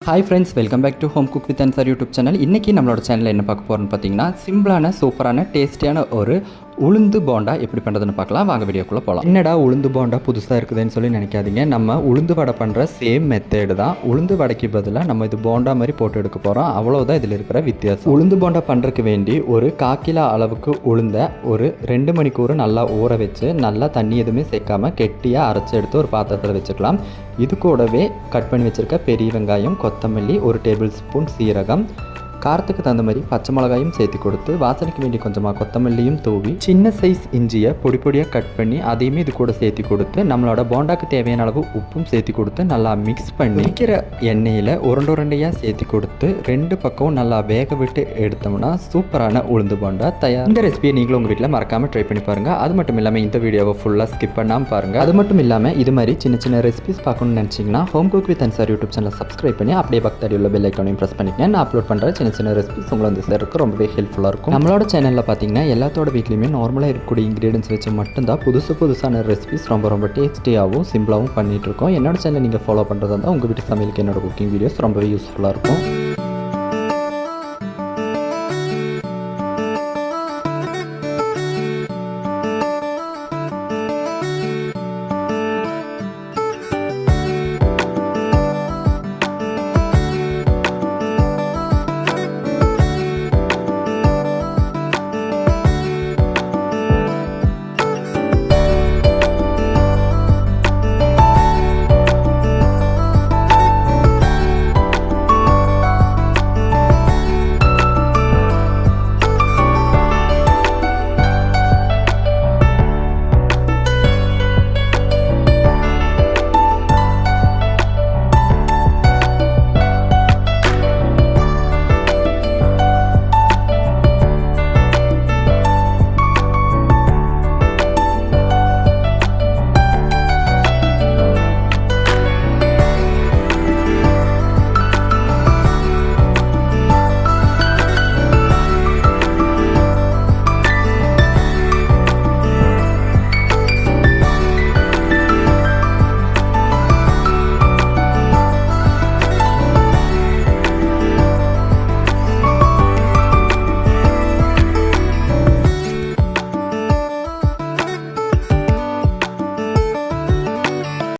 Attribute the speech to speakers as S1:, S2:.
S1: Hi friends, welcome back to home cook with Ansar YouTube channel. இன்றைக்கி நம்மளோட சேனலில் என்ன பார்க்க போகிறோன்னு பார்த்தீங்கன்னா, சிம்பிளான சூப்பரான டேஸ்டியான ஒரு உளுந்து போண்டா எப்படி பண்ணுறதுன்னு பார்க்கலாம். வாங்க வீடியோக்குள்ளே போகலாம். என்னடா உளுந்து போண்டா புதுசாக இருக்குதுன்னு சொல்லி நினைக்காதீங்க. நம்ம உளுந்து வடை பண்ணுற சேம் மெத்தேடு தான். உளுந்து வடைக்கு பதிலாக நம்ம இது போண்டா மாதிரி போட்டு எடுக்க போகிறோம். அவ்வளோதான் இதில் இருக்கிற வித்தியாசம். உளுந்து போண்டா பண்ணுறதுக்கு வேண்டி ஒரு 1/4 கிலோ அளவுக்கு உளுந்த ஒரு 2 மணிக்கூர் நல்லா ஊற வச்சு நல்லா தண்ணி எதுவுமே சேர்க்காமல் கெட்டியாக அரைச்சி எடுத்து ஒரு பாத்திரத்தில் வச்சுக்கலாம். இது கூடவே கட் பண்ணி வச்சுருக்க பெரிய வெங்காயம், கொத்தமல்லி, 1 டேபிள் ஸ்பூன் சீரகம், காரத்துக்கு தகுந்த மாதிரி பச்சை மிளகாயும் சேர்த்து கொடுத்து வாசனைக்கு வேண்டி கொஞ்சமாக கொத்தமல்லியும் தூவி சின்ன சைஸ் இஞ்சியை பொடி பொடியாக கட் பண்ணி அதையுமே இது கூட சேர்த்து கொடுத்து நம்மளோட போண்டாக்கு தேவையான அளவு உப்பும் சேர்த்து கொடுத்து நல்லா மிக்ஸ் பண்ணி வைக்கிற எண்ணெயில் உருண்டையாக சேர்த்து கொடுத்து 2 பக்கமும் நல்லா வேக விட்டு எடுத்தோம்னா சூப்பரான உளுந்து போண்டா தயார். இந்த ரெசிபியை நீங்களும் உங்கள் வீட்டில் மறக்காமல் ட்ரை பண்ணி பாருங்கள். அது மட்டும் இல்லாமல் இந்த வீடியோவை ஃபுல்லாக ஸ்கிப் பண்ணாமல் பாருங்கள். அது மட்டும் இல்லாமல் இது மாதிரி சின்ன சின்ன ரெசிபிஸ் பார்க்கணும்னு நினச்சிங்கன்னா home cook with Ansar YouTube சேனலை சப்ஸ்கிரைப் பண்ணி அப்படியே பக்கத்தில் உள்ள பெல் ஐக்கானையும் ப்ரெஸ் பண்ணிக்கங்க. நான் அப்லோட் பண்ணுற சின்ன ரெசிபிஸ் உங்களை வந்து சேர்க்க ரொம்பவே ஹெல்ப்ஃபுல்லாக இருக்கும். நம்மளோட சேனலில் பார்த்தீங்கன்னா எல்லாத்தோட வீட்லையுமே நார்மலாக இருக்கக்கூடிய இன்க்ரீடியன்ஸ் வச்சு மட்டும்தான் புதுசான ரெசிபிஸ் ரொம்ப டேஸ்டியாகவும் சிம்பிளாகவும் பண்ணிகிட்டு இருக்கோம். என்னோட சேனல் நீங்கள் ஃபாலோ பண்ணுறதா இருந்தால் உங்கள் வீட்டு சமையலுக்கு என்னோட குக்கிங் வீடியோஸ் ரொம்பவே யூஸ்ஃபுல்லாக இருக்கும்.